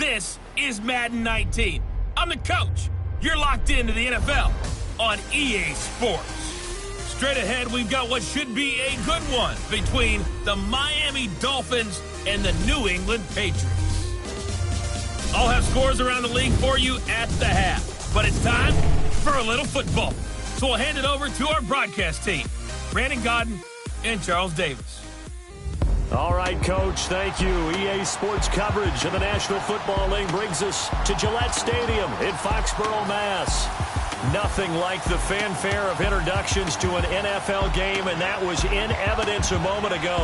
This is Madden 19. I'm the coach. You're locked into the NFL on EA Sports. Straight ahead, we've got what should be a good one between the Miami Dolphins and the New England Patriots. I'll have scores around the league for you at the half, but it's time for a little football. So we'll hand it over to our broadcast team, Brandon Godden and Charles Davis. All right, Coach, thank you. EA Sports coverage of the National Football League brings us to Gillette Stadium in Foxborough, Mass. Nothing like the fanfare of introductions to an NFL game, and that was in evidence a moment ago.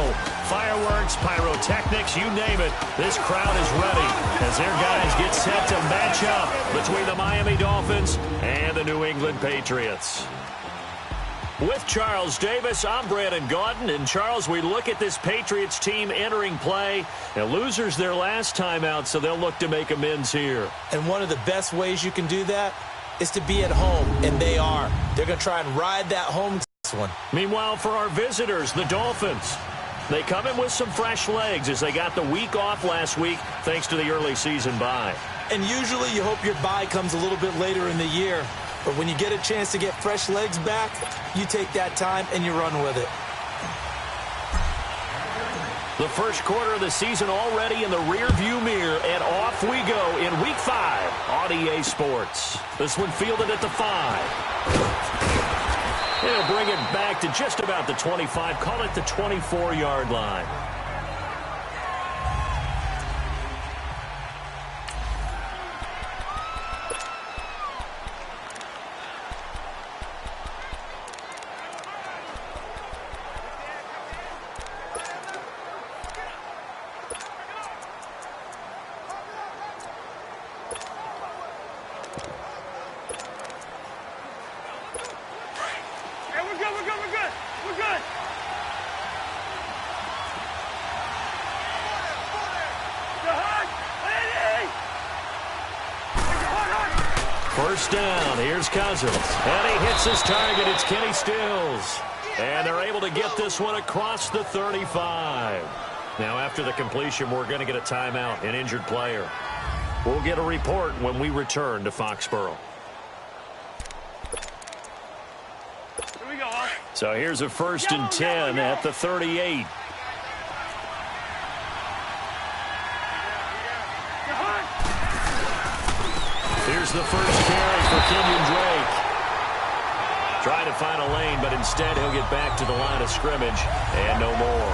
Fireworks, pyrotechnics, you name it. This crowd is ready as their guys get set to match up between the Miami Dolphins and the New England Patriots. With Charles Davis, I'm Brandon Gaudin. And Charles, we look at this Patriots team entering play. And losers their last time out, so they'll look to make amends here. And one of the best ways you can do that is to be at home, and they are. They're going to try and ride that home one. Meanwhile, for our visitors, the Dolphins, they come in with some fresh legs as they got the week off last week thanks to the early season bye. And usually you hope your bye comes a little bit later in the year. But when you get a chance to get fresh legs back, you take that time and you run with it. The first quarter of the season already in the rearview mirror, and off we go in Week 5 on EA Sports. This one fielded at the 5. They'll bring it back to just about the 25, call it the 24-yard line. First down, here's Cousins, and he hits his target. It's Kenny Stills, and they're able to get this one across the 35. Now, after the completion, we're going to get a timeout, an injured player. We'll get a report when we return to Foxborough. Here we go. So here's a 1st and 10 at the 38. Here's the first carry for Kenyon Drake. Trying to find a lane, but instead he'll get back to the line of scrimmage and no more.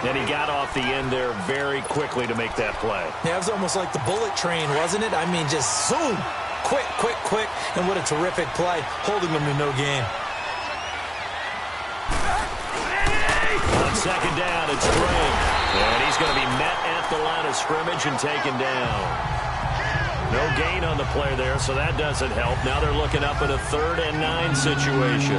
And he got off the end there very quickly to make that play. Yeah, it was almost like the bullet train, wasn't it? I mean, just zoom. Quick, quick, quick. And what a terrific play, holding him to no gain. On second down, it's Drake. And he's going to be met at the line of scrimmage and taken down. No gain on the play there, so that doesn't help. Now they're looking up at a 3rd and 9 situation.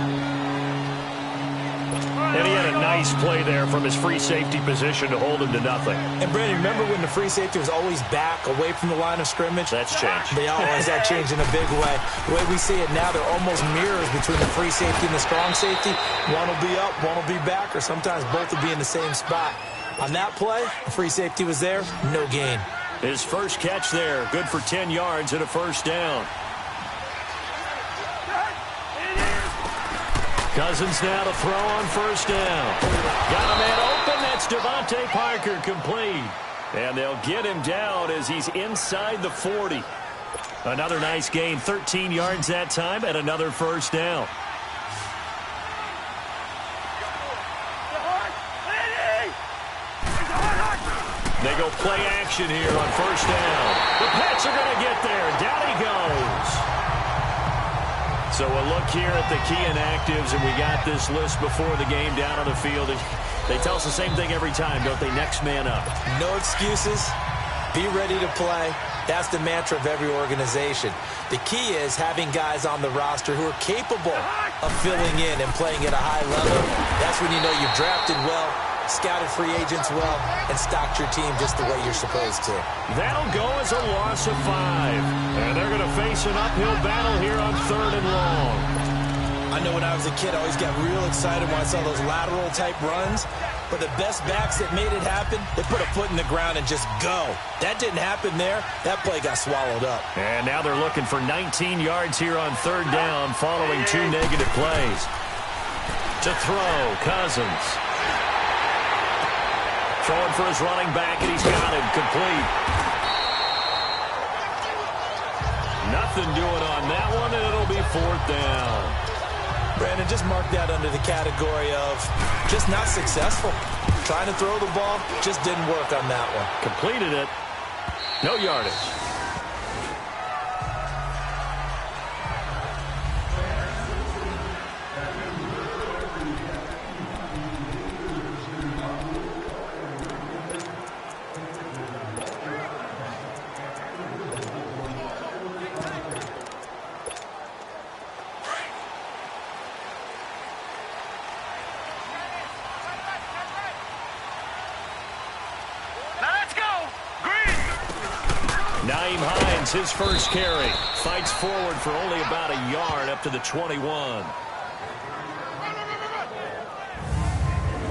And he had a nice play there from his free safety position to hold him to nothing. And, Brandon, remember when the free safety was always back, away from the line of scrimmage? That's changed. They always that changed in a big way. The way we see it now, they're almost mirrors between the free safety and the strong safety. One will be up, one will be back, or sometimes both will be in the same spot. On that play, the free safety was there, no gain. His first catch there, good for 10 yards and a first down. Cousins now to throw on first down. Got a man open. That's Devontae Parker, complete. And they'll get him down as he's inside the 40. Another nice gain, 13 yards that time, and another first down. They go play action here on first down. The Pats are going to get there. Down he goes. So a look here at the key inactives, and we got this list before the game down on the field. They tell us the same thing every time, don't they? Next man up. No excuses. Be ready to play. That's the mantra of every organization. The key is having guys on the roster who are capable of filling in and playing at a high level. That's when you know you've drafted well, scouted free agents well, and stocked your team just the way you're supposed to. That'll go as a loss of 5. And they're going to face an uphill battle here on 3rd and long. I know when I was a kid, I always got real excited when I saw those lateral type runs. But the best backs that made it happen, they put a foot in the ground and just go. That didn't happen there. That play got swallowed up. And now they're looking for 19 yards here on third down following 2 negative plays. To throw, Cousins. Throwing for his running back, and he's got him complete. Nothing doing on that one, and it'll be fourth down. Brandon, just mark that under the category of just not successful. Trying to throw the ball, just didn't work on that one. Completed it. No yardage. His first carry. Fights forward for only about a yard up to the 21.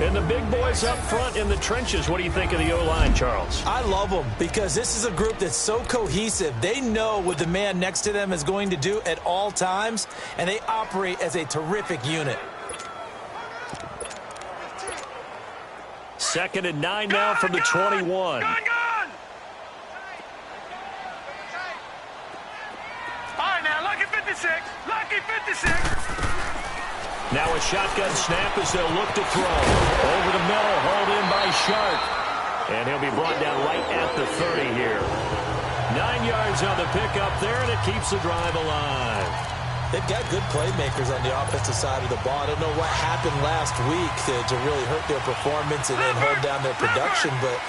And the big boys up front in the trenches. What do you think of the O-line, Charles? I love them because this is a group that's so cohesive. They know what the man next to them is going to do at all times, and they operate as a terrific unit. 2nd and 9 now from the 21. Lucky 56. Now a shotgun snap as they'll look to throw. Over the middle, hauled in by Sharp. And he'll be brought down right at the 30 here. 9 yards on the pickup there, and it keeps the drive alive. They've got good playmakers on the offensive side of the ball. I don't know what happened last week to really hurt their performance and hold down their production, but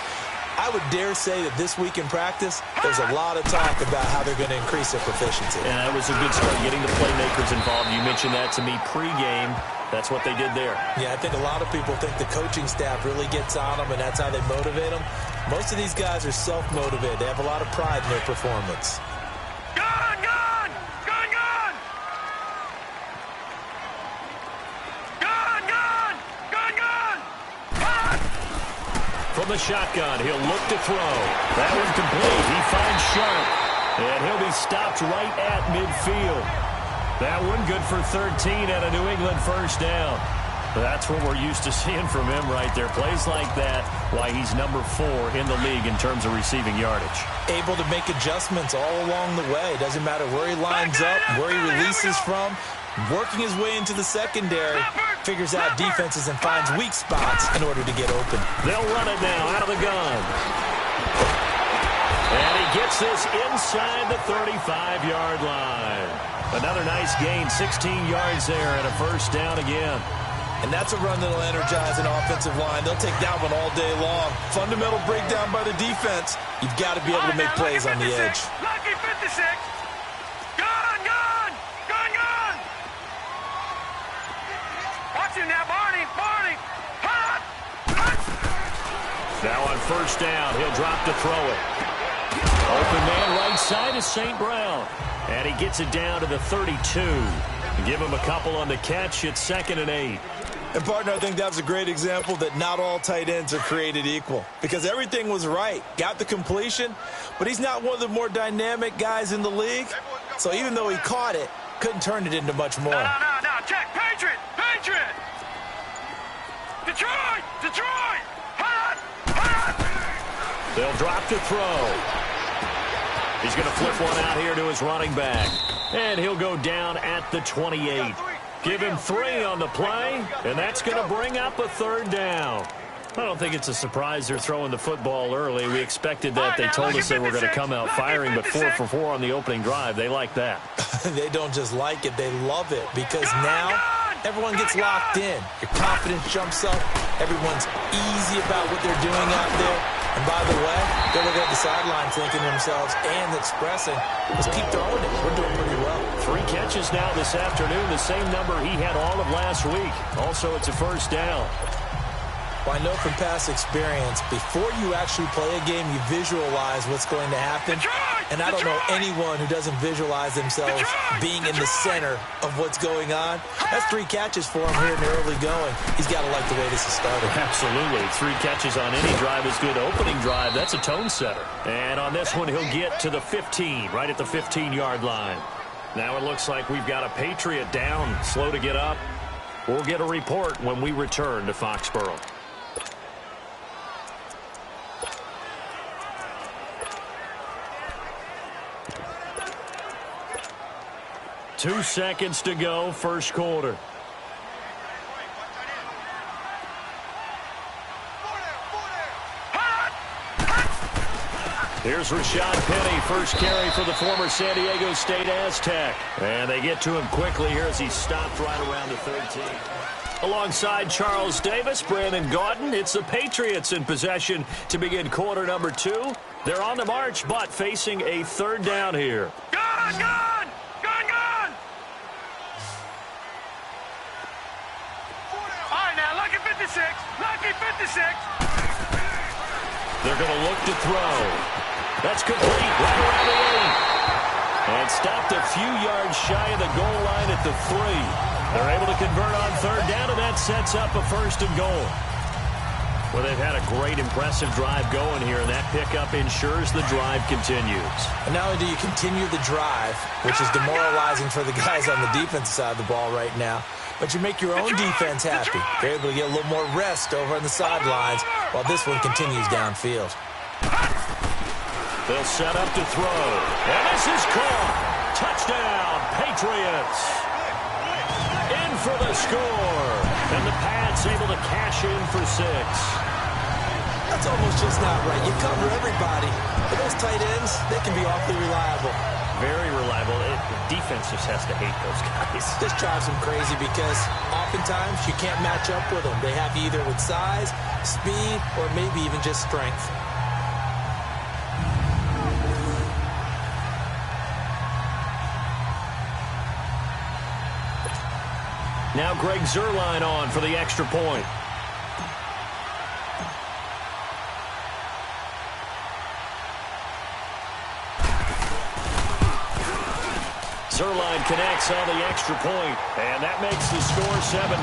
I would dare say that this week in practice, there's a lot of talk about how they're going to increase their proficiency. And that was a good start, getting the playmakers involved. You mentioned that to me pregame. That's what they did there. Yeah, I think a lot of people think the coaching staff really gets on them, and that's how they motivate them. Most of these guys are self-motivated. They have a lot of pride in their performance. Gun! Gun! Gun! Gun! Gun! Gun! Gun! Gun! Gun! From the shotgun, he'll look to throw. That one complete. He finds Sharp. And he'll be stopped right at midfield. That one good for 13 and a New England first down. That's what we're used to seeing from him right there. Plays like that, why he's number 4 in the league in terms of receiving yardage. Able to make adjustments all along the way. Doesn't matter where he lines up, where he releases from. Working his way into the secondary, figures out defenses and finds weak spots in order to get open. They'll run it now out of the gun. And he gets this inside the 35-yard line. Another nice gain, 16 yards there and a first down again. And that's a run that'll energize an offensive line. They'll take that one all day long. Fundamental breakdown by the defense. You've got to be able to make plays on the edge. Lucky 56. Gun! Gun! Gun! Gun! Watch him now, Barney! Barney! Hot! Hot! Now on first down, he'll drop to throw it. Open man right side is St. Brown. And he gets it down to the 32. Give him a couple on the catch. It's 2nd and 8. And, partner, I think that was a great example that not all tight ends are created equal. Because everything was right. Got the completion, but he's not one of the more dynamic guys in the league. So even though he caught it, couldn't turn it into much more. No. Check. Patriot! Patriot! Detroit! Detroit! Hot! Hot! They'll drop to throw. He's going to flip one out here to his running back. And he'll go down at the 28. Give him 3 on the play, and that's going to bring up a third down. I don't think it's a surprise they're throwing the football early. We expected that. They told us they were going to come out firing, but 4 for 4 on the opening drive. They like that. They don't just like it, they love it, because now everyone gets locked in. Your confidence jumps up. Everyone's easy about what they're doing out there. And by the way, they're looking at the sideline thinking to themselves and expressing, let's keep throwing it. We're doing pretty well. 3 catches now this afternoon, the same number he had all of last week. Also, it's a first down. Well, I know from past experience, before you actually play a game, you visualize what's going to happen. And I don't know anyone who doesn't visualize themselves being in the center of what's going on. That's 3 catches for him here in the early going. He's got to like the way this is started. Absolutely. 3 catches on any drive is good. Opening drive, that's a tone setter. And on this one, he'll get to the 15, right at the 15-yard line. Now it looks like we've got a Patriot down, slow to get up. We'll get a report when we return to Foxborough. 2 seconds to go, first quarter. Here's Rashad Penny, first carry for the former San Diego State Aztec. And they get to him quickly here as he stopped right around the 13. Alongside Charles Davis, Brandon Gaudin, it's the Patriots in possession to begin quarter number 2. They're on the march, but facing a third down here. Gone! Gone! Gone! Gone! All right, now, lucky 56. Lucky 56. They're going to look to throw. That's complete right around the 8. And stopped a few yards shy of the goal line at the 3. They're able to convert on third down, and that sets up a first and goal. Well, they've had a great, impressive drive going here, and that pickup ensures the drive continues. And not only do you continue the drive, which is demoralizing for the guys on the defensive side of the ball right now, but you make your own defense happy. They're able to get a little more rest over on the sidelines while this one continues downfield. They'll set up to throw. And this is caught. Touchdown, Patriots. In for the score. And the Pats able to cash in for 6. That's almost just not right. You cover everybody. But those tight ends, they can be awfully reliable. Very reliable. The defense just has to hate those guys. This drives them crazy because oftentimes you can't match up with them. They have you either with size, speed, or maybe even just strength. Now Greg Zuerlein on for the extra point. Zuerlein connects on the extra point, and that makes the score 7-0.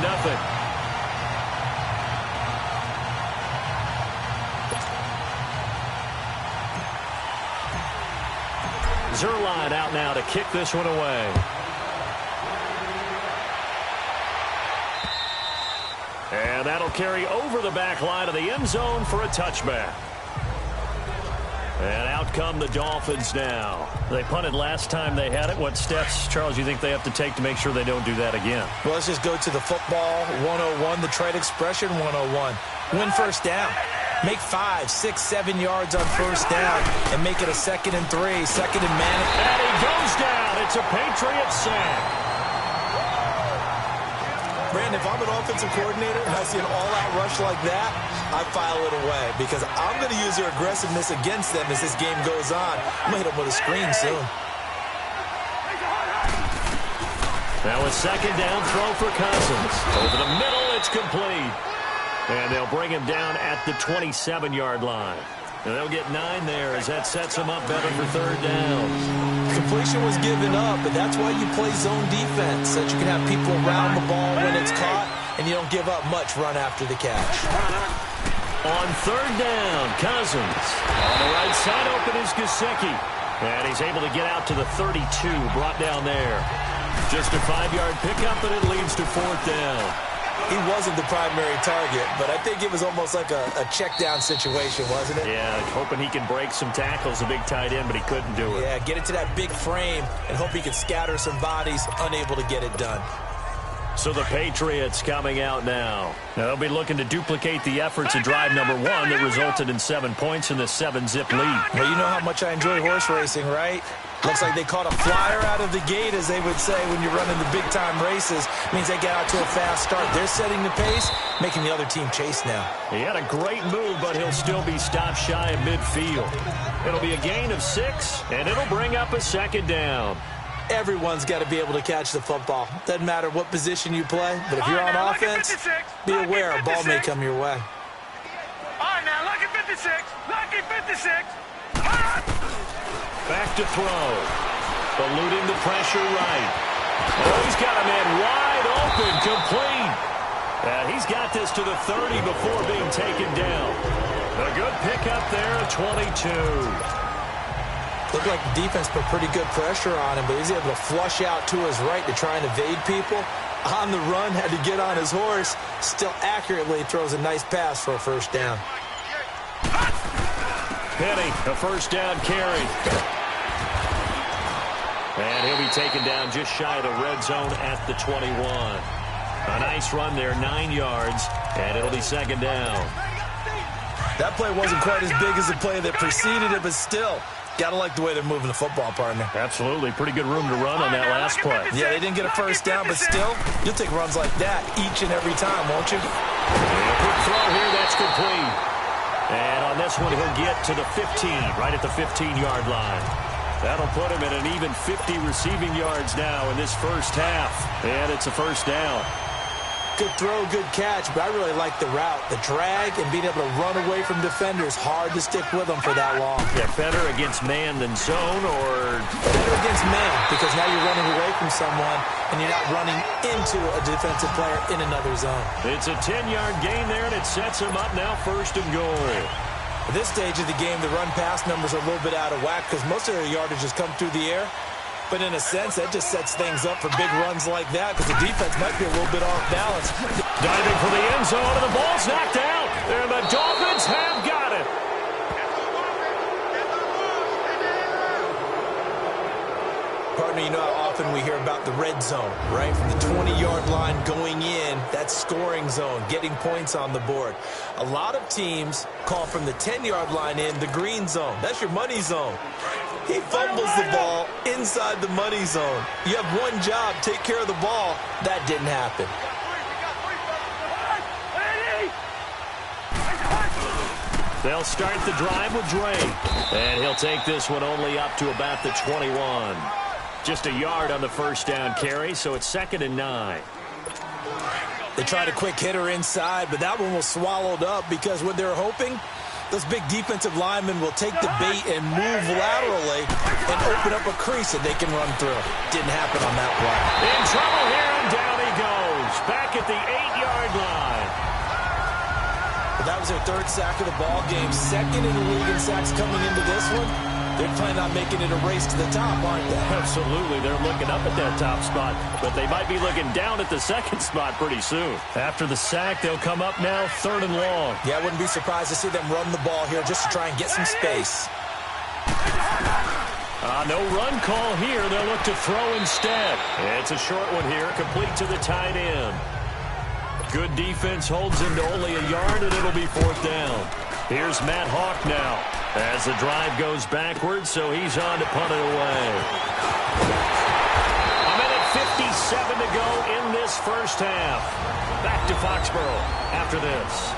Zuerlein out now to kick this one away. And that'll carry over the back line of the end zone for a touchback. And out come the Dolphins now. They punted last time they had it. What steps, Charles, you think they have to take to make sure they don't do that again? Well, let's just go to the football 101, the trade expression 101. Win first down. Make 5, 6, 7 yards on first down and make it a 2nd and 3, 2nd and man. And he goes down. It's a Patriot sack. Brandon, if I'm an offensive coordinator and I see an all-out rush like that, I file it away because I'm going to use their aggressiveness against them as this game goes on. I'm going to hit them with a screen soon. Now a second down throw for Cousins. Over the middle, it's complete. And they'll bring him down at the 27-yard line. And they'll get 9 there as that sets them up better for third down. Completion was given up, but that's why you play zone defense, so that you can have people around the ball when it's caught, and you don't give up much run after the catch. On third down, Cousins. On the right side open is Gesicki. And he's able to get out to the 32, brought down there. Just a 5-yard pickup, and it leads to fourth down. He wasn't the primary target, but I think it was almost like a check-down situation, wasn't it? Yeah, hoping he can break some tackles, a big tight end, but he couldn't do it. Yeah, get into that big frame and hope he can scatter some bodies, unable to get it done. So the Patriots coming out now. They'll be looking to duplicate the efforts of drive number 1 that resulted in 7 points in the 7-zip lead. Well, you know how much I enjoy horse racing, right? Looks like they caught a flyer out of the gate, as they would say, when you're running the big-time races. Means they get out to a fast start. They're setting the pace, making the other team chase now. He had a great move, but he'll still be stopped shy of midfield. It'll be a gain of 6, and it'll bring up a second down. Everyone's got to be able to catch the football. Doesn't matter what position you play, but if you're on offense, be aware a ball may come your way. All right, now, lucky 56. Lucky 56. Back to throw. Eluding the pressure right. Oh, he's got a man wide open, complete. He's got this to the 30 before being taken down. A good pickup there at 22. Looked like the defense put pretty good pressure on him, but he's able to flush out to his right to try and evade people. On the run, had to get on his horse. Still accurately throws a nice pass for a first down. Penny, a first down carry. And he'll be taken down just shy of the red zone at the 21. A nice run there, 9 yards, and it'll be second down. That play wasn't quite as big as the play that preceded it, but still, gotta like the way they're moving the football, partner. Absolutely. Pretty good room to run on that last play. Yeah, they didn't get a first down, but still, you'll take runs like that each and every time, won't you? Yeah, quick throw here, that's complete. And on this one, he'll get to the 15, right at the 15-yard line. That'll put him at an even 50 receiving yards now in this first half. And it's a first down. Good throw, good catch, but I really like the route. The drag and being able to run away from defenders, hard to stick with them for that long. Yeah, better against man than zone, or? Better against man, because now you're running away from someone and you're not running into a defensive player in another zone. It's a 10-yard gain there, and it sets him up now first and goal. At this stage of the game, the run-pass numbers are a little bit out of whack because most of their yardage has come through the air. But in a sense, that just sets things up for big runs like that because the defense might be a little bit off balance. Diving for the end zone, and the ball's knocked out. And the Dolphins have got it. Partner, you know how often we hear about the red zone, right? From the 20-yard line going in, that's scoring zone, getting points on the board. A lot of teams call from the 10-yard line in the green zone. That's your money zone. He fumbles the ball inside the money zone. You have one job, take care of the ball. That didn't happen. They'll start the drive with Drake. And he'll take this one only up to about the 21. Just a yard on the first down carry, so it's 2nd and 9. They tried a quick hitter inside, but that one was swallowed up because what they're hoping, those big defensive linemen will take the bait and move laterally and open up a crease that they can run through. Didn't happen on that play. In trouble here, and down he goes. Back at the 8-yard line. But that was their 3rd sack of the ball game. 2nd in the league in sacks coming into this one. They're planning on making it a race to the top, aren't they? Absolutely. They're looking up at that top spot, but they might be looking down at the 2nd spot pretty soon. After the sack, they'll come up now 3rd and long. Yeah, I wouldn't be surprised to see them run the ball here just to try and get some space. No run call here. They'll look to throw instead. It's a short one here, complete to the tight end. Good defense holds him to only a yard, and it'll be 4th down. Here's Matt Hawk now as the drive goes backwards, so he's on to punt it away. A minute 57 to go in this first half. Back to Foxborough after this.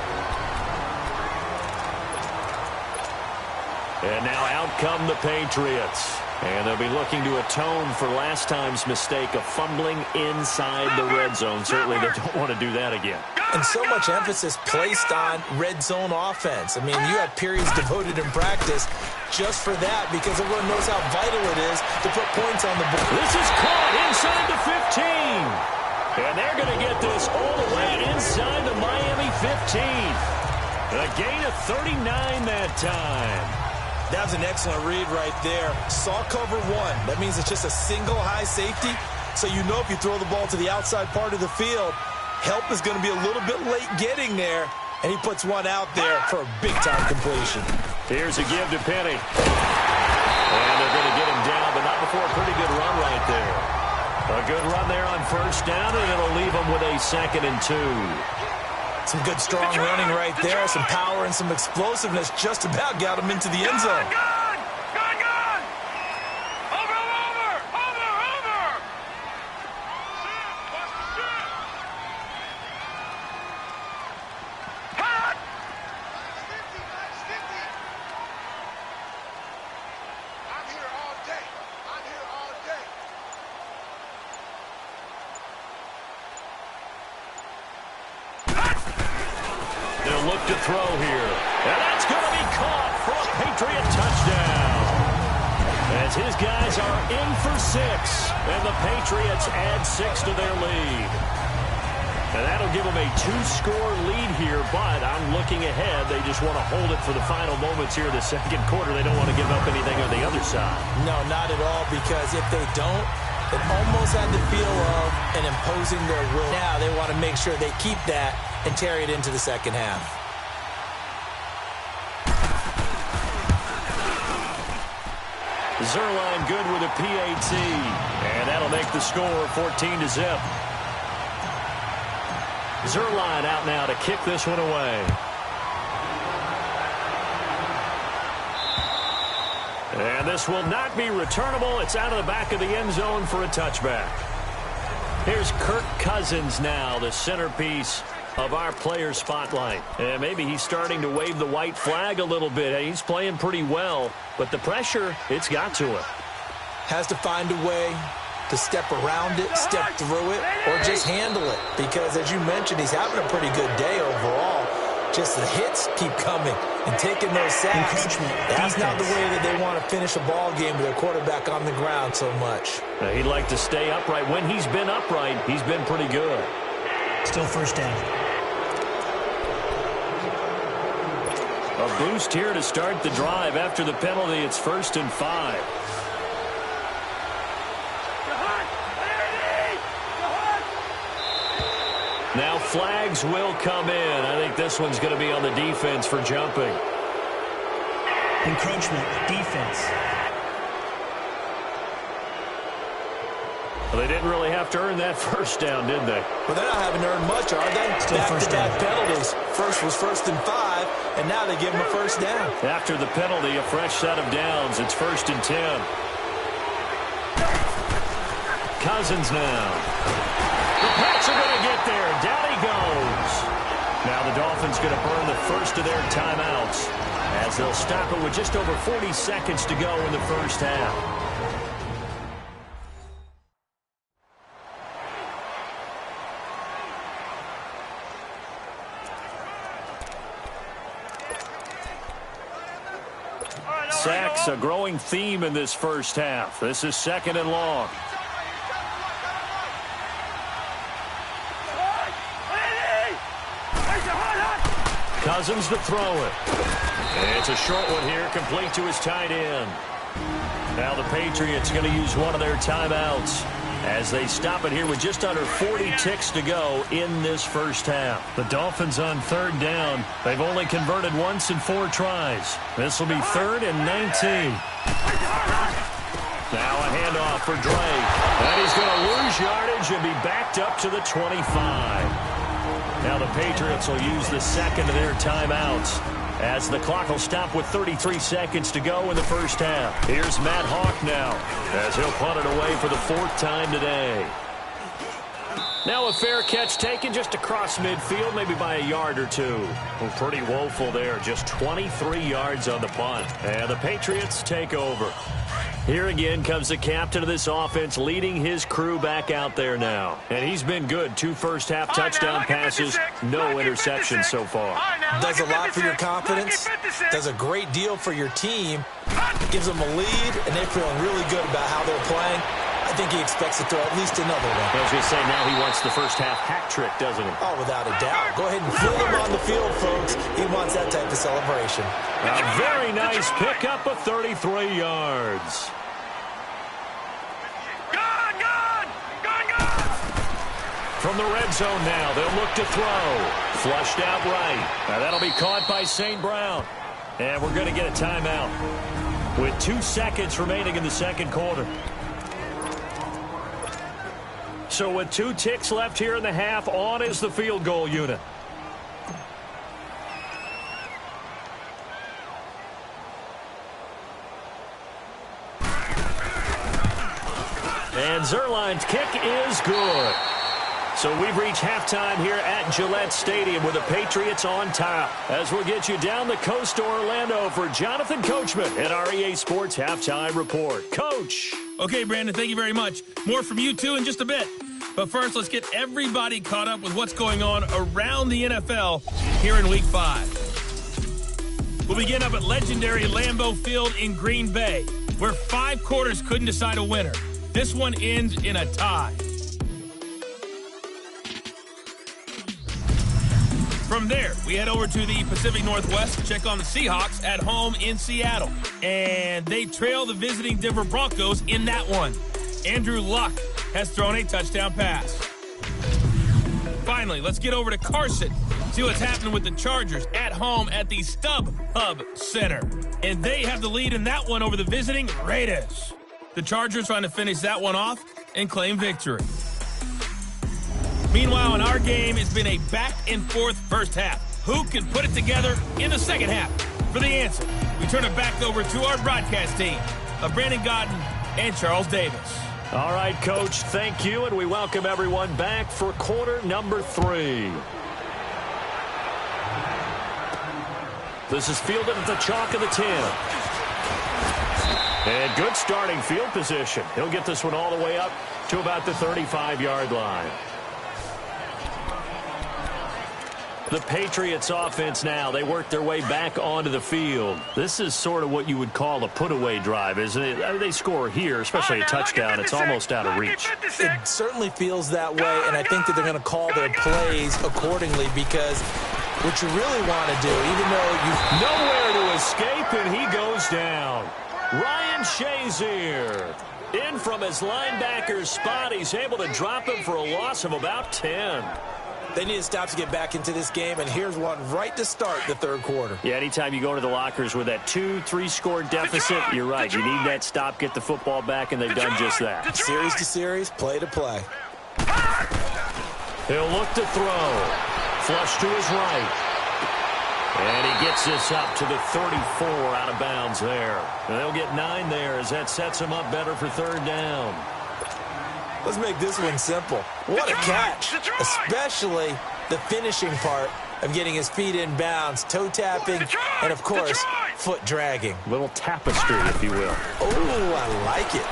And now out come the Patriots. And they'll be looking to atone for last time's mistake of fumbling inside the red zone. Certainly they don't want to do that again. And so much emphasis placed on red zone offense. I mean, you have periods devoted in practice just for that because everyone knows how vital it is to put points on the board. This is caught inside the 15. And they're going to get this all the way inside the Miami 15. A gain of 39 that time. That was an excellent read right there. Saw cover 1. That means it's just a single high safety. So you know if you throw the ball to the outside part of the field, help is going to be a little bit late getting there. And he puts one out there for a big-time completion. Here's a give to Penny. And they're going to get him down, but not before a pretty good run right there. A good run there on first down, and it'll leave him with a 2nd and 2. Some good, strong running right there. Some power and some explosiveness just about got him into the end zone. Gone! Over! Hot! I'm here all day. They'll look to throw here. And that's going to be caught for a Patriot touchdown. As his guys are in for 6, and the Patriots add 6 to their lead. And that'll give them a 2-score lead here, but I'm looking ahead. They just want to hold it for the final moments here in the second quarter. They don't want to give up anything on the other side. No, not at all, because if they don't, it almost had the feel of an imposing their will. Now they want to make sure they keep that and carry it into the second half. Zuerlein good with a PAT, and that'll make the score 14-0. Zuerlein out now to kick this one away. And this will not be returnable. It's out of the back of the end zone for a touchback. Here's Kirk Cousins now, the centerpiece of our player spotlight. And maybe he's starting to wave the white flag a little bit. He's playing pretty well, but the pressure, it's got to him. Has to find a way to step around it, step through it, or just handle it. Because, as you mentioned, he's having a pretty good day overall. Just the hits keep coming and taking those sacks. That's not the way that they want to finish a ball game with their quarterback on the ground so much. He'd like to stay upright. When he's been upright, he's been pretty good. Still first down. A boost here to start the drive. After the penalty, it's 1st and 5. Now flags will come in. I think this one's going to be on the defense for jumping. Encroachment, defense. Well, they didn't really have to earn that first down, did they? Well, they're not having to earn much, are they? Back-to-back penalties. First was 1st and 5, and now they give them a first down. After the penalty, a fresh set of downs. It's 1st and 10. Cousins now. The Pats are going to get there. Down he goes. Now the Dolphins going to burn the first of their timeouts as they'll stop it with just over 40 seconds to go in the first half. Sacks, a growing theme in this first half. This is 2nd and long. Cousins to throw it. And it's a short one here, complete to his tight end. Now the Patriots going to use one of their timeouts as they stop it here with just under 40 ticks to go in this first half. The Dolphins on 3rd down. They've only converted once in 4 tries. This will be 3rd and 19. Now a handoff for Drake. And he's going to lose yardage and be backed up to the 25. Now the Patriots will use the second of their timeouts as the clock will stop with 33 seconds to go in the first half. Here's Matt Hawk now as he'll punt it away for the 4th time today. Now a fair catch taken just across midfield, maybe by a yard or 2. Well, pretty woeful there, just 23 yards on the punt. And the Patriots take over. Here again comes the captain of this offense leading his crew back out there now. And he's been good. 2 first-half touchdown passes, no interceptions so far. Does a lot for your confidence, does a great deal for your team, gives them a lead, and they're feeling really good about how they're playing. I think he expects to throw at least another one. I was going to say, now he wants the first-half hat trick, doesn't he? Oh, without a doubt. Go ahead and fill him on the field, folks. He wants that type of celebration. A very nice pickup of 33 yards. From the red zone now, they'll look to throw. Flushed out right. Now that'll be caught by St. Brown. And we're going to get a timeout with 2 seconds remaining in the second quarter. So with 2 ticks left here in the half, on is the field goal unit. And Zuerlein's kick is good. So we've reached halftime here at Gillette Stadium with the Patriots on top. As we'll get you down the coast to Orlando for Jonathan Coachman at our EA Sports Halftime Report. Coach. Okay, Brandon, thank you very much. More from you, too, in just a bit. But first, let's get everybody caught up with what's going on around the NFL here in Week 5. We'll begin up at legendary Lambeau Field in Green Bay, where 5 quarters couldn't decide a winner. This one ends in a tie. From there, we head over to the Pacific Northwest to check on the Seahawks at home in Seattle. And they trail the visiting Denver Broncos in that one. Andrew Luck has thrown a touchdown pass. Finally, let's get over to Carson, see what's happening with the Chargers at home at the StubHub Center. And they have the lead in that one over the visiting Raiders. The Chargers trying to finish that one off and claim victory. Meanwhile, in our game, it's been a back-and-forth first half. Who can put it together in the second half? For the answer, we turn it back over to our broadcast team of Brandon Godden and Charles Davis. All right, Coach, thank you, and we welcome everyone back for quarter number 3. This is fielded at the chalk of the 10. And good starting field position. He'll get this one all the way up to about the 35-yard line. The Patriots offense now, they work their way back onto the field. This is sort of what you would call a put-away drive, isn't it? They score here, especially a touchdown. It's almost out of reach. It certainly feels that way, and I think that they're going to call their plays accordingly because what you really want to do, even though you've nowhere to escape, and he goes down. Ryan Shazier in from his linebacker's spot. He's able to drop him for a loss of about 10. They need to stop to get back into this game, and here's one right to start the third quarter. Yeah, anytime you go to the lockers with that 2-3 score deficit, you're right. You need that stop, get the football back, and they've done just that. Series to series, play to play. He'll look to throw. Flush to his right. And he gets this up to the 34 out of bounds there. And they'll get 9 there as that sets him up better for third down. Let's make this one simple. What a catch, especially the finishing part of getting his feet in bounds, toe tapping, and, of course, foot dragging. Little tapestry, if you will. Oh, I like it.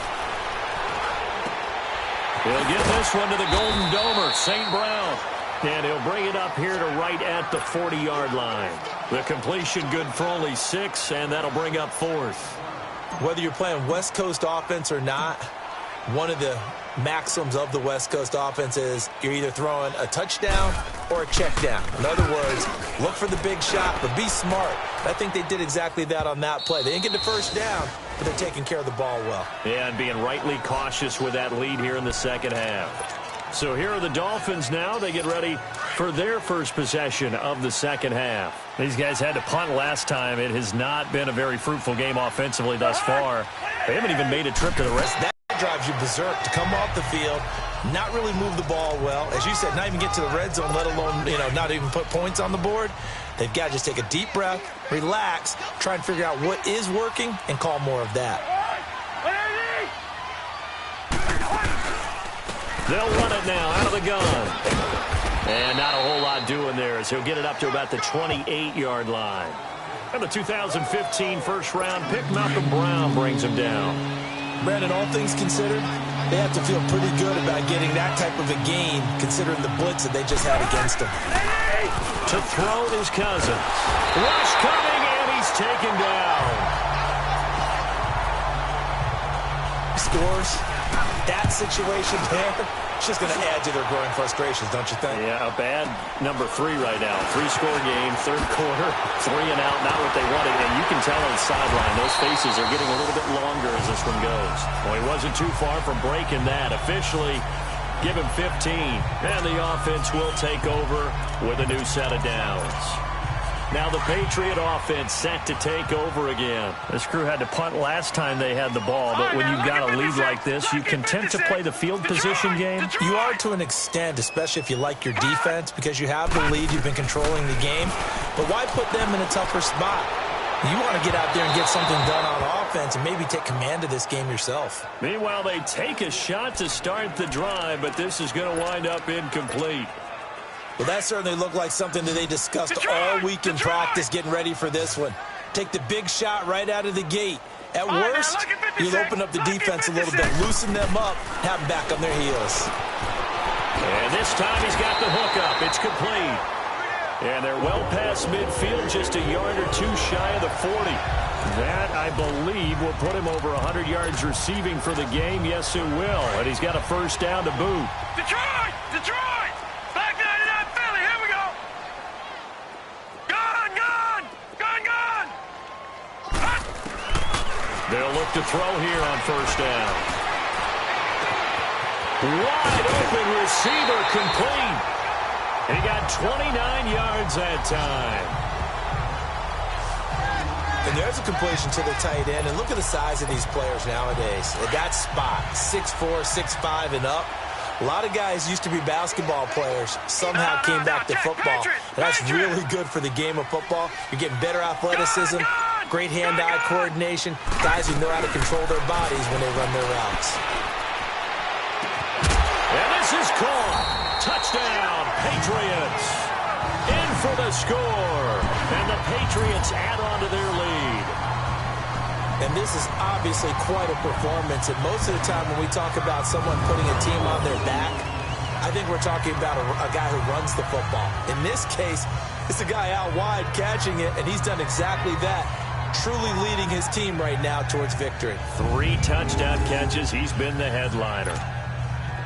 He'll get this one to the Golden Domer, St. Brown. And he'll bring it up here to right at the 40-yard line. The completion good for only 6, and that'll bring up 4th. Whether you're playing West Coast offense or not, one of the maxims of the West Coast offense is you're either throwing a touchdown or a check down. In other words, look for the big shot, but be smart. I think they did exactly that on that play. They didn't get the first down, but they're taking care of the ball well. Yeah, and being rightly cautious with that lead here in the second half. So here are the Dolphins now. They get ready for their first possession of the second half. These guys had to punt last time. It has not been a very fruitful game offensively thus far. They haven't even made a trip to the rest. That drives you berserk to come off the field, not really move the ball well. As you said, not even get to the red zone, let alone, not even put points on the board. They've got to just take a deep breath, relax, try and figure out what is working, and call more of that. They'll run it now out of the gun. And not a whole lot doing there as he'll get it up to about the 28-yard line. And the 2015 first-round pick, Malcolm Brown, brings him down. Brandon, all things considered, they have to feel pretty good about getting that type of a gain, considering the blitz that they just had against them. To throw his Cousins. Rush coming, and he's taken down. Scores. That situation there, it's just going to add to their growing frustrations, don't you think? Yeah, a bad number 3 right now. 3-score game, third quarter, 3 and out, not what they wanted. And you can tell on the sideline, those faces are getting a little bit longer as this one goes. Well, he wasn't too far from breaking that. Officially, give him 15. And the offense will take over with a new set of downs. Now the Patriot offense set to take over again. This crew had to punt last time they had the ball, but when you've got a lead like this, you content to play the field position game? You are to an extent, especially if you like your defense, because you have the lead, you've been controlling the game. But why put them in a tougher spot? You want to get out there and get something done on offense and maybe take command of this game yourself. Meanwhile, they take a shot to start the drive, but this is going to wind up incomplete. Well, that certainly looked like something that they discussed all week in practice getting ready for this one. Take the big shot right out of the gate. At worst, you'll open up the defense a little bit, loosen them up, have them back on their heels. And this time he's got the hook up. It's complete. And they're well past midfield, just a yard or two shy of the 40. That, I believe, will put him over 100 yards receiving for the game. Yes, it will. And he's got a first down to boot. Detroit! Detroit! Back 99 Philly, here we go! Gone, gone! Gone, gone! Hut! They'll look to throw here on first down. Wide open receiver, complete. He got 29 yards that time. And there's a completion to the tight end. And look at the size of these players nowadays. At that spot, 6'4", 6'5", and up. A lot of guys used to be basketball players, somehow came back to football. And that's really good for the game of football. You're getting better athleticism, great hand-eye coordination, guys who know how to control their bodies when they run their routes. And this is caught. Touchdown, Patriots. In for the score. And the Patriots add on to their lead. And this is obviously quite a performance. And most of the time when we talk about someone putting a team on their back, I think we're talking about a guy who runs the football. In this case, it's a guy out wide catching it, and he's done exactly that. Truly leading his team right now towards victory. 3 touchdown catches. He's been the headliner.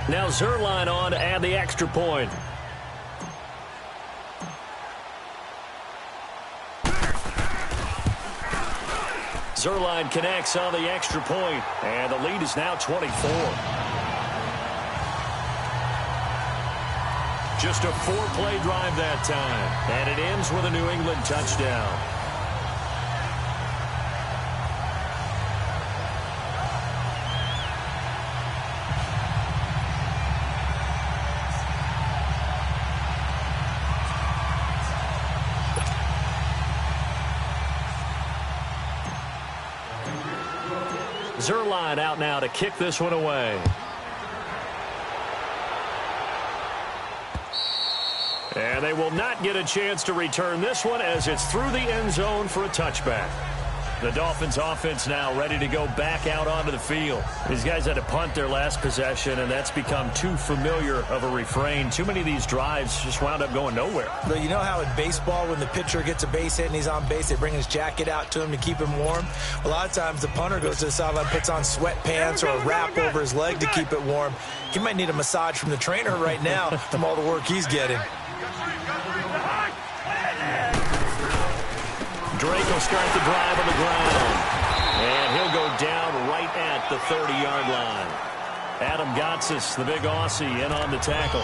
Now Zuerlein on to add the extra point. Zuerlein connects on the extra point, and the lead is now 24. Just a 4-play drive that time, and it ends with a New England touchdown. Zuerlein out now to kick this one away. And they will not get a chance to return this one as it's through the end zone for a touchback. The Dolphins offense now ready to go back out onto the field. These guys had to punt their last possession, and that's become too familiar of a refrain. Too many of these drives just wound up going nowhere. But you know how in baseball when the pitcher gets a base hit and he's on base, they bring his jacket out to him to keep him warm? A lot of times the punter goes to the sideline, puts on sweatpants or a wrap over his leg to keep it warm. He might need a massage from the trainer right now from all the work he's getting. Drake will start the drive on the ground. And he'll go down right at the 30-yard line. Adam Gotsis, the big Aussie, in on the tackle.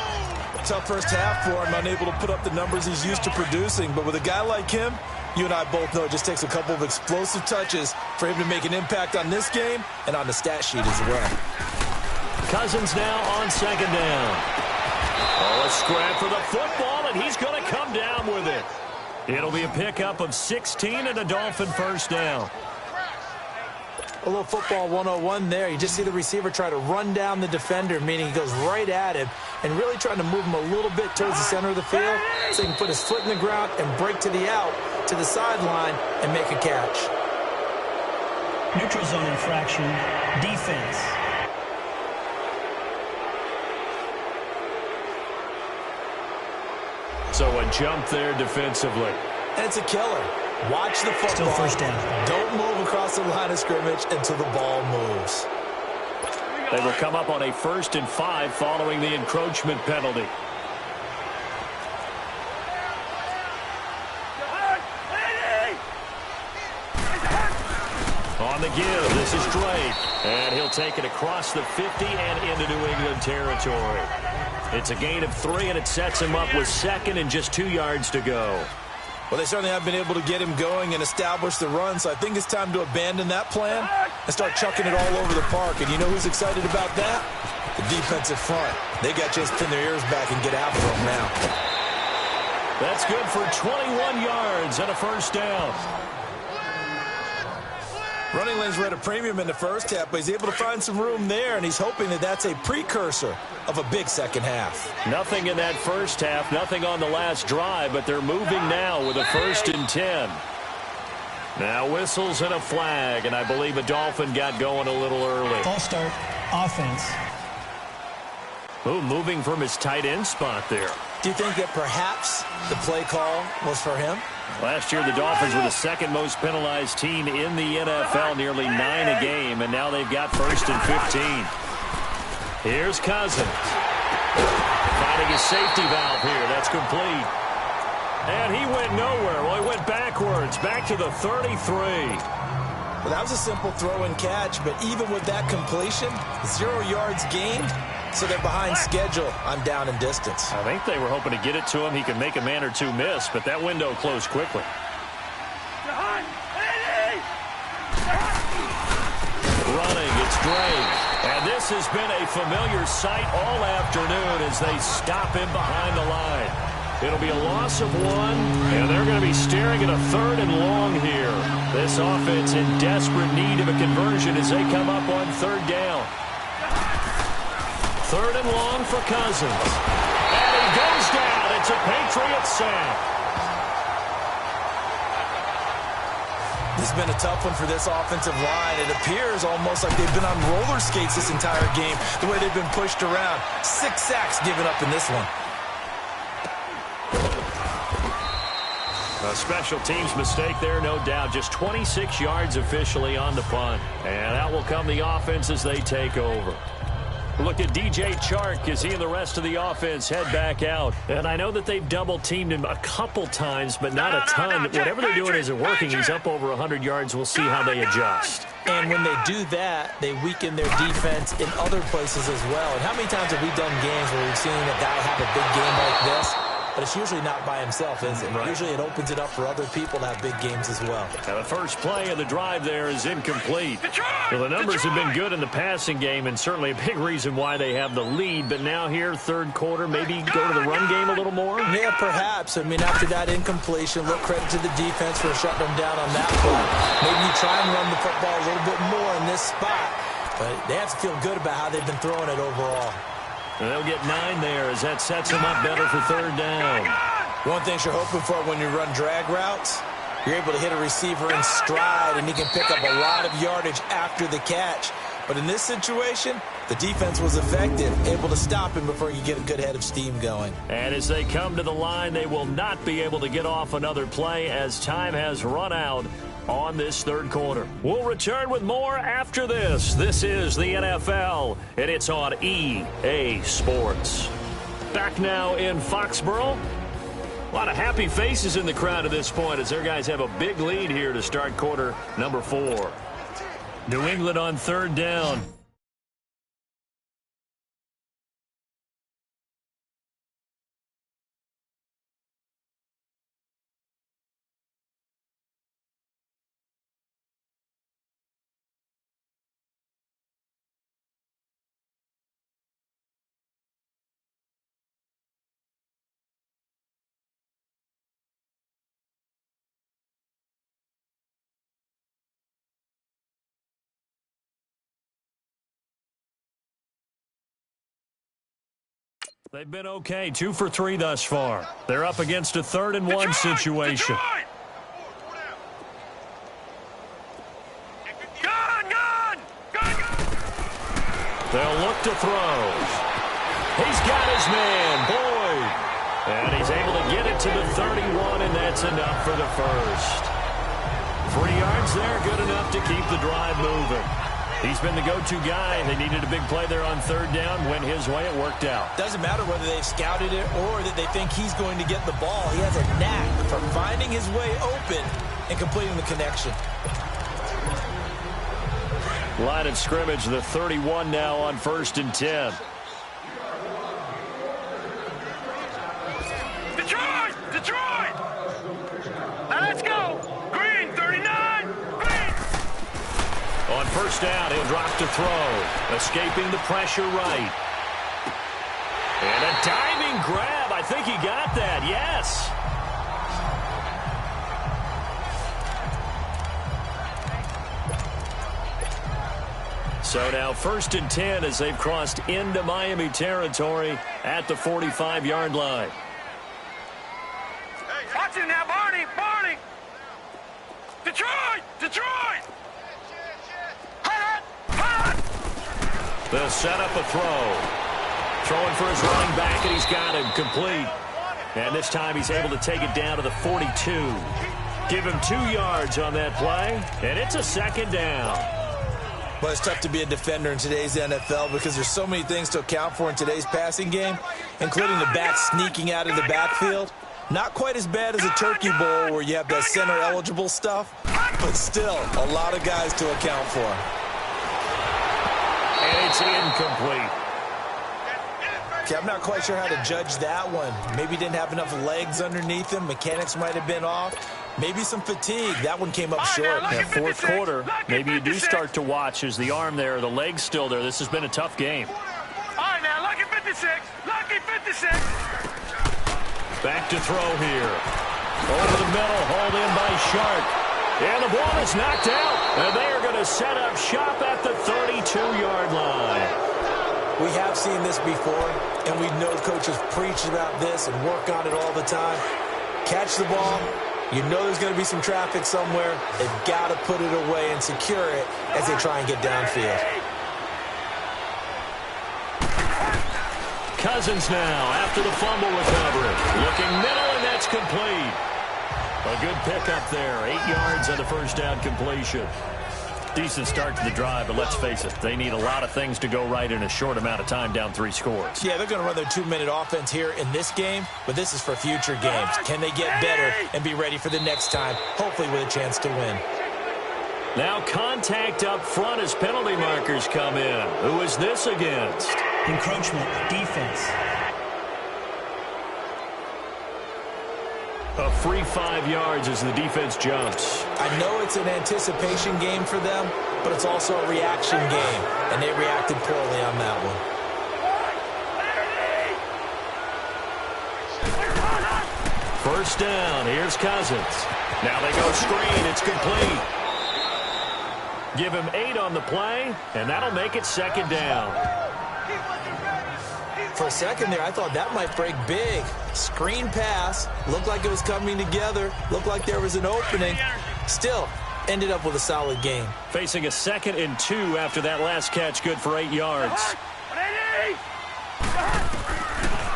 Tough first half for him, unable to put up the numbers he's used to producing. But with a guy like him, you and I both know it just takes a couple of explosive touches for him to make an impact on this game and on the stat sheet as well. Cousins now on second down. Oh, a scrap for the football, and he's going to come down with it. It'll be a pickup of 16 and a Dolphin first down. A little football 101 there. You just see the receiver try to run down the defender, meaning he goes right at him and really trying to move him a little bit towards the center of the field so he can put his foot in the ground and break to the out, to the sideline, and make a catch. Neutral zone infraction, defense. So a jump there defensively. And it's a killer. Watch the football. Still first down. Don't move across the line of scrimmage until the ball moves. They will come up on a 1st and 5 following the encroachment penalty. On the give, this is Drake. And he'll take it across the 50 and into New England territory. It's a gain of 3, and it sets him up with 2nd and just 2 yards to go. Well, they certainly have been able to get him going and establish the run, so I think it's time to abandon that plan and start chucking it all over the park. And you know who's excited about that? The defensive front. They got just pin their ears back and get after them now. That's good for 21 yards and a first down. Running lanes were at a premium in the first half, but he's able to find some room there, and he's hoping that that's a precursor of a big second half. Nothing in that first half, nothing on the last drive, but they're moving now with a 1st and 10. Now whistles and a flag, and I believe a Dolphin got going a little early. False start, offense. Ooh, moving from his tight end spot there. Do you think that perhaps the play call was for him? Last year, the Dolphins were the second most penalized team in the NFL, nearly 9 a game, and now they've got 1st and 15. Here's Cousins. Finding his safety valve here. That's complete. And he went nowhere. Well, he went backwards, back to the 33. Well, that was a simple throw and catch, but even with that completion, 0 yards gained, so they're behind schedule on down and distance. I think they were hoping to get it to him. He could make a man or two miss, but that window closed quickly. Running, it's Drake. And this has been a familiar sight all afternoon as they stop him behind the line. It'll be a loss of 1, and they're going to be staring at a 3rd and long here. This offense in desperate need of a conversion as they come up on 3rd down. 3rd and long for Cousins. And he goes down. It's a Patriot sack. This has been a tough one for this offensive line. It appears almost like they've been on roller skates this entire game, the way they've been pushed around. 6 sacks given up in this one. A special teams mistake there, no doubt. Just 26 yards officially on the punt. And out will come the offense as they take over. Look at DJ Chark as he and the rest of the offense head back out. And I know that they've double-teamed him a couple times, but not a ton. Whatever they're doing isn't working. He's up over 100 yards. We'll see how they adjust. And when they do that, they weaken their defense in other places as well. And how many times have we done games where we've seen a guy have a big game like this? But it's usually not by himself, is it? Right. Usually it opens it up for other people to have big games as well. Now the first play of the drive there is incomplete. Well, the numbers have been good in the passing game, and certainly a big reason why they have the lead. But now here, 3rd quarter, maybe go to the run game a little more? Yeah, perhaps. I mean, after that incompletion, look, credit to the defense for shutting them down on that play. Maybe you try and run the football a little bit more in this spot. But they have to feel good about how they've been throwing it overall. And they'll get 9 there as that sets them up better for 3rd down. One thing you're hoping for when you run drag routes, you're able to hit a receiver in stride, and he can pick up a lot of yardage after the catch. But in this situation, the defense was effective, able to stop him before you get a good head of steam going. And as they come to the line, they will not be able to get off another play as time has run out on this 3rd quarter. We'll return with more after this. This is the NFL, and it's on EA Sports. Back now in Foxborough. A lot of happy faces in the crowd at this point as their guys have a big lead here to start quarter number 4. New England on 3rd down. They've been okay, 2 for 3 thus far. They're up against a 3rd and 1 situation. They'll look to throw. He's got his man, Boyd. And he's able to get it to the 31, and that's enough for the first. 3 yards there, good enough to keep the drive moving. He's been the go-to guy. They needed a big play there on 3rd down. Went his way. It worked out. Doesn't matter whether they've scouted it or that they think he's going to get the ball. He has a knack for finding his way open and completing the connection. Line of scrimmage, the 31 now on 1st and 10. Detroit! Detroit! Now let's go! Green, 39! Green! On 1st down, he'll drop to throw. Escaping the pressure right. And a diving grab. I think he got that. Yes. So now 1st and 10 as they've crossed into Miami territory at the 45-yard line. Hey, watch it now, Barney! Barney! Detroit! Detroit! They'll set up a throw. Throwing for his running back, and he's got him complete. And this time he's able to take it down to the 42. Give him 2 yards on that play, and it's a second down. Well, it's tough to be a defender in today's NFL because there's so many things to account for in today's passing game, including the back sneaking out of the backfield. Not quite as bad as a turkey bowl where you have that center-eligible stuff, but still a lot of guys to account for. And it's incomplete. Okay, I'm not quite sure how to judge that one. Maybe didn't have enough legs underneath him. Mechanics might have been off. Maybe some fatigue. That one came up short. Yeah, fourth quarter, maybe you do start to watch as the arm there, the leg's still there. This has been a tough game. All right, now, lucky 56. Lucky 56. Back to throw here. Over the middle, hauled in by Sharp. And the ball is knocked out. And they are going to set up shop at the 32-yard line. We have seen this before, and we know coaches preach about this and work on it all the time. Catch the ball. You know there's going to be some traffic somewhere. They've got to put it away and secure it as they try and get downfield. Cousins now after the fumble recovery. Looking middle, and that's complete. A good pickup there. 8 yards on the first down completion. Decent start to the drive, but let's face it, they need a lot of things to go right in a short amount of time, down 3 scores. Yeah, they're going to run their 2-minute offense here in this game, but this is for future games. Can they get better and be ready for the next time, hopefully with a chance to win? Now contact up front as penalty markers come in. Who is this against? Encroachment, defense. A free 5 yards as the defense jumps. I know it's an anticipation game for them, but it's also a reaction game, and they reacted poorly on that one. First down, here's Cousins. Now they go screen, it's complete. Give him 8 on the play, and that'll make it second down. For a second there, I thought that might break big. Screen pass, looked like it was coming together, looked like there was an opening. Still, ended up with a solid game. Facing a 2nd and 2 after that last catch, good for 8 yards.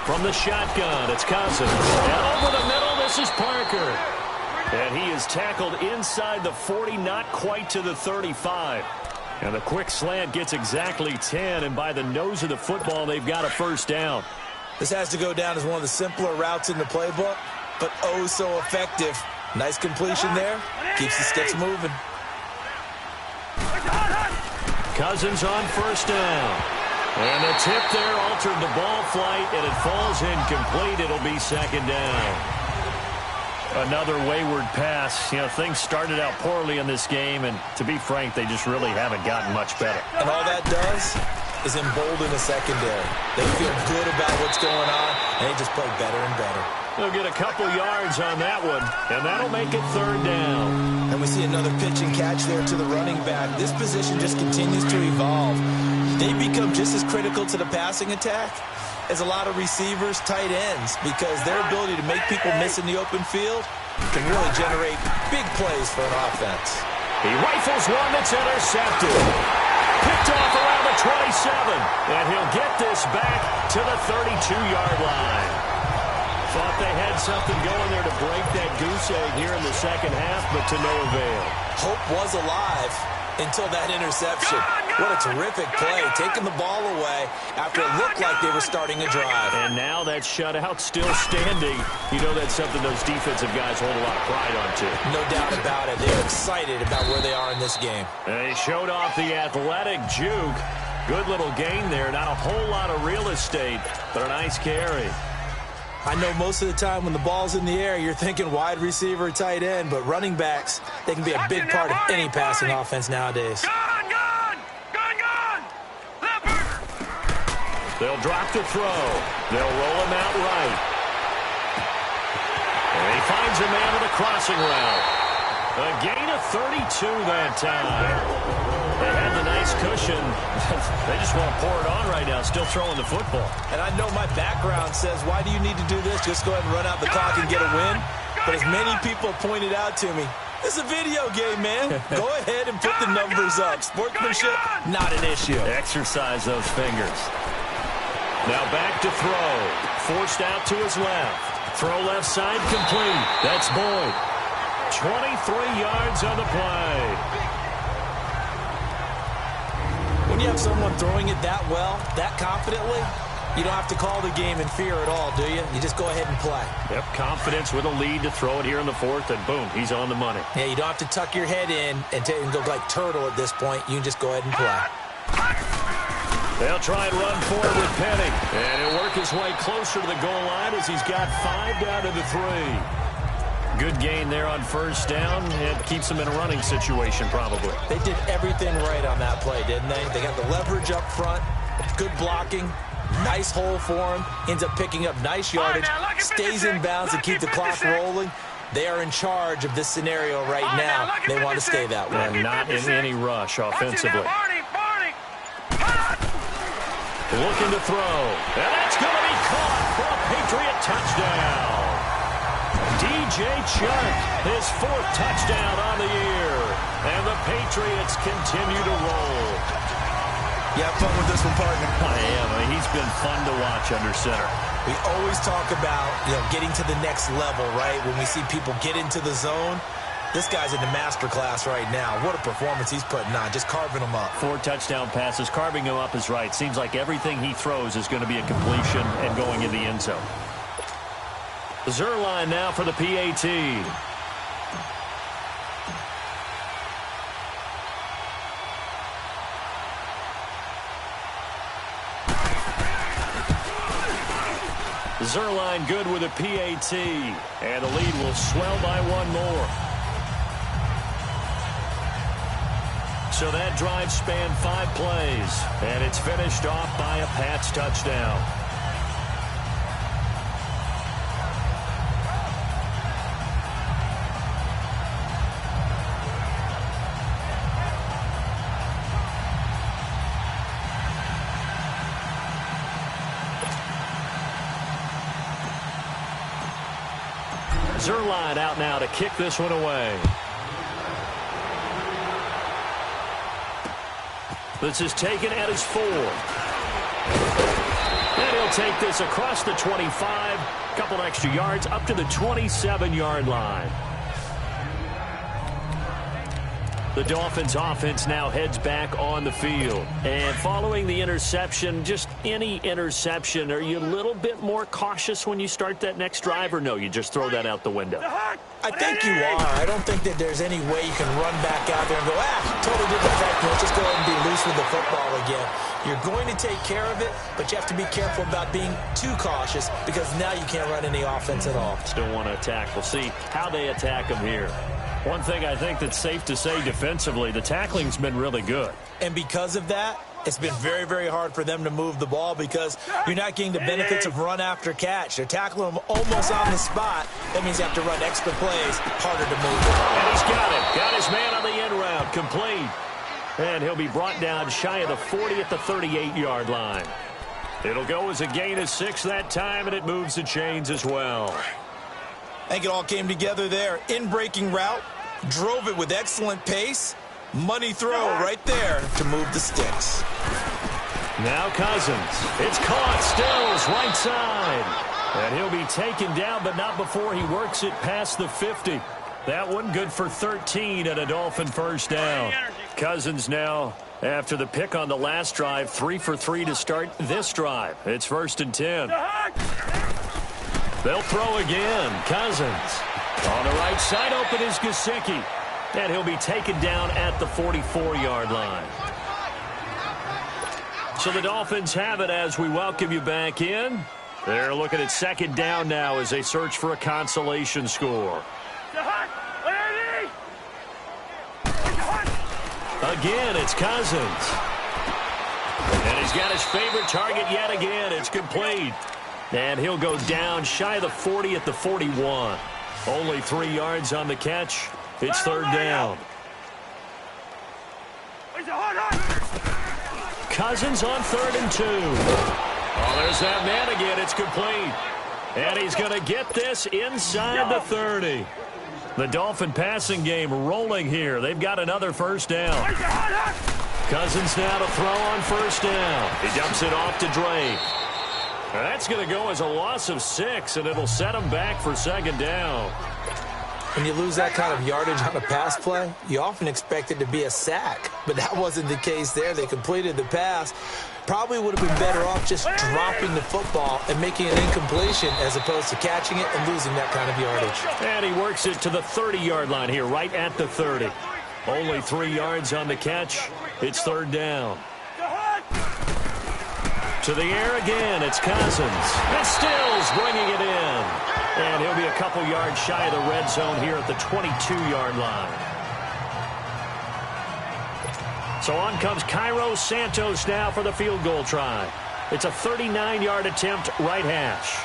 From the shotgun, it's Cousins. And over the middle, this is Parker. And he is tackled inside the 40, not quite to the 35. And the quick slant gets exactly 10, and by the nose of the football, they've got a first down. This has to go down as one of the simpler routes in the playbook, but oh so effective. Nice completion there. Keeps the sticks moving. Cousins on first down. And the tip there altered the ball flight, and it falls incomplete. It'll be second down. Another wayward pass. You know, things started out poorly in this game, and to be frank, they just really haven't gotten much better. And all that does is embolden the secondary. They feel good about what's going on, and they just play better and better. They'll get a couple yards on that one, and that'll make it third down. And we see another pitch and catch there to the running back. This position just continues to evolve. They become just as critical to the passing attack as a lot of receivers, tight ends, because their ability to make people miss in the open field can really generate big plays for an offense. He rifles one that's intercepted. Picked off around the 27, and he'll get this back to the 32-yard line. Thought they had something going there to break that goose egg here in the second half, but to no avail. Hope was alive until that interception. What a terrific play, taking the ball away after it looked like they were starting a drive. And now that shutout still standing. You know that's something those defensive guys hold a lot of pride on, too. No doubt about it. They're excited about where they are in this game. They showed off the athletic juke. Good little gain there. Not a whole lot of real estate, but a nice carry. I know most of the time when the ball's in the air, you're thinking wide receiver, tight end, but running backs, they can be a big part of any passing offense nowadays. They'll drop the throw. They'll roll him out right. And he finds a man with a crossing route. A gain of 32 that time. They had the nice cushion. They just want to pour it on right now, still throwing the football. And I know my background says, why do you need to do this? Just go ahead and run out the clock and get a win. But as many people pointed out to me, it's a video game, man. Go ahead and put the numbers up. Sportsmanship, not an issue. Exercise those fingers. Now back to throw. Forced out to his left. Throw left side complete. That's Boyd. 23 yards on the play. When you have someone throwing it that well, that confidently, you don't have to call the game in fear at all, do you? You just go ahead and play. Yep, confidence with a lead to throw it here in the fourth, and boom, he's on the money. Yeah, you don't have to tuck your head in and go like turtle at this point. You can just go ahead and play. They'll try and run forward with Penning. And he'll work his way closer to the goal line as he's got 5 down to the 3. Good gain there on first down. It keeps them in a running situation probably. They did everything right on that play, didn't they? They got the leverage up front, good blocking, nice hole for him, ends up picking up nice yardage, stays in bounds and keep the clock rolling. They are in charge of this scenario right now. They want to stay that way. And not in any rush offensively. Looking to throw. And that's going to be caught for a Patriot touchdown. DJ Chark, his 4th touchdown on the year. And the Patriots continue to roll. You have fun with this one, partner? I am. I mean, he's been fun to watch under center. We always talk about, getting to the next level, right? When we see people get into the zone, this guy's in the master class right now. What a performance he's putting on, just carving them up. 4 touchdown passes. Carving him up is right. Seems like everything he throws is going to be a completion and going in the end zone. Zerline now for the PAT. Zerline good with a PAT. And the lead will swell by 1 more. So that drive spanned 5 plays. And it's finished off by a Pats touchdown. Zerline out now to kick this one away. This is taken at his 4. And he'll take this across the 25. Couple extra yards up to the 27-yard line. The Dolphins offense now heads back on the field. And following the interception, just any interception, are you a little bit more cautious when you start that next drive, or no, you just throw that out the window? I think you are. I don't think that there's any way you can run back out there and go, totally didn't affect me. Let's just go ahead and be loose with the football again. You're going to take care of it, but you have to be careful about being too cautious because now you can't run any offense at all. Still want to attack. We'll see how they attack him here. One thing I think that's safe to say defensively, the tackling's been really good. And because of that, it's been very, very hard for them to move the ball because you're not getting the benefits of run after catch. They're tackling them almost on the spot. That means you have to run extra plays, harder to move the ball. And he's got it. Got his man on the end route, complete. And he'll be brought down shy of the 40 at the 38-yard line. It'll go as a gain of 6 that time, and it moves the chains as well. I think it all came together there. In-breaking route, drove it with excellent pace. Money throw right there to move the sticks. Now Cousins. It's caught. Stills right side. And he'll be taken down, but not before he works it past the 50. That one good for 13 and a Dolphin first down. Cousins now, after the pick on the last drive, 3 for 3 to start this drive. It's 1st and 10. They'll throw again. Cousins. On the right side, open is Gesicki. And he'll be taken down at the 44-yard line. So the Dolphins have it as we welcome you back in. They're looking at 2nd down now as they search for a consolation score. Again, it's Cousins. And he's got his favorite target yet again. It's complete. And he'll go down shy of the 40 at the 41. Only 3 yards on the catch. It's 3rd down. Cousins on 3rd and 2. Oh, there's that man again. It's complete. And he's going to get this inside the 30. The Dolphin passing game rolling here. They've got another first down. Cousins now to throw on 1st down. He dumps it off to Drake. And that's going to go as a loss of 6, and it'll set them back for second down. When you lose that kind of yardage on a pass play, you often expect it to be a sack. But that wasn't the case there. They completed the pass. Probably would have been better off just dropping the football and making an incompletion as opposed to catching it and losing that kind of yardage. And he works it to the 30-yard line here, right at the 30. Only 3 yards on the catch. It's third down. To the air again, it's Cousins. And Stills bringing it in. And he'll be a couple yards shy of the red zone here at the 22-yard line. So on comes Cairo Santos now for the field goal try. It's a 39-yard attempt, right hash.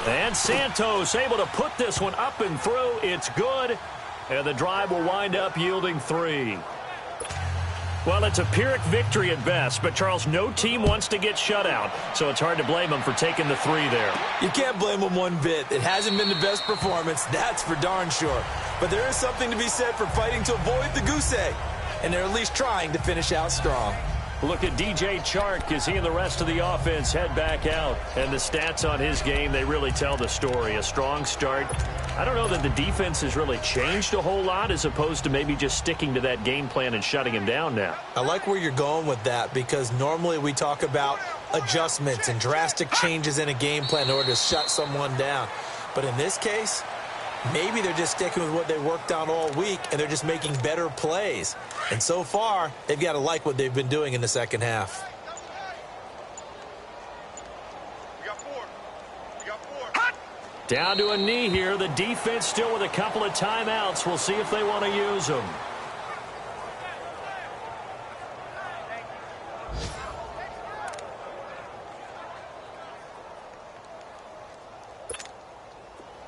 And Santos able to put this one up and through. It's good. And the drive will wind up yielding 3. Well, it's a Pyrrhic victory at best, but, Charles, no team wants to get shut out, so it's hard to blame them for taking the 3 there. You can't blame them one bit. It hasn't been the best performance, that's for darn sure. But there is something to be said for fighting to avoid the goose egg, and they're at least trying to finish out strong. Look at DJ Chark as he and the rest of the offense head back out. And the stats on his game, they really tell the story. A strong start. I don't know that the defense has really changed a whole lot as opposed to maybe just sticking to that game plan and shutting him down now. I like where you're going with that because normally we talk about adjustments and drastic changes in a game plan in order to shut someone down. But in this case, maybe they're just sticking with what they worked on all week and they're just making better plays. And so far, they've got to like what they've been doing in the second half. Down to a knee here. The defense still with a couple of timeouts. We'll see if they want to use them.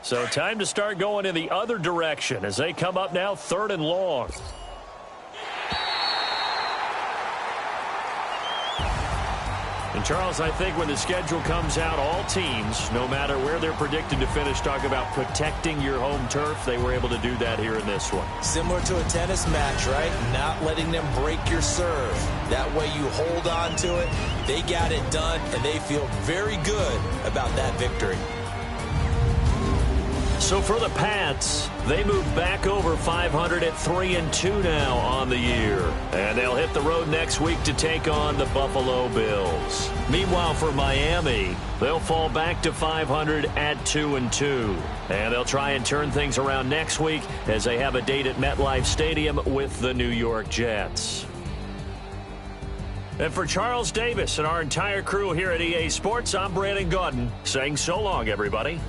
So time to start going in the other direction as they come up now 3rd and long. And, Charles, I think when the schedule comes out, all teams, no matter where they're predicted to finish, talk about protecting your home turf. They were able to do that here in this one. Similar to a tennis match, right? Not letting them break your serve. That way you hold on to it. They got it done, and they feel very good about that victory. So for the Pats, they move back over 500 at 3-2 now on the year. And they'll hit the road next week to take on the Buffalo Bills. Meanwhile, for Miami, they'll fall back to 500 at 2-2. And they'll try and turn things around next week as they have a date at MetLife Stadium with the New York Jets. And for Charles Davis and our entire crew here at EA Sports, I'm Brandon Gaudin saying so long, everybody.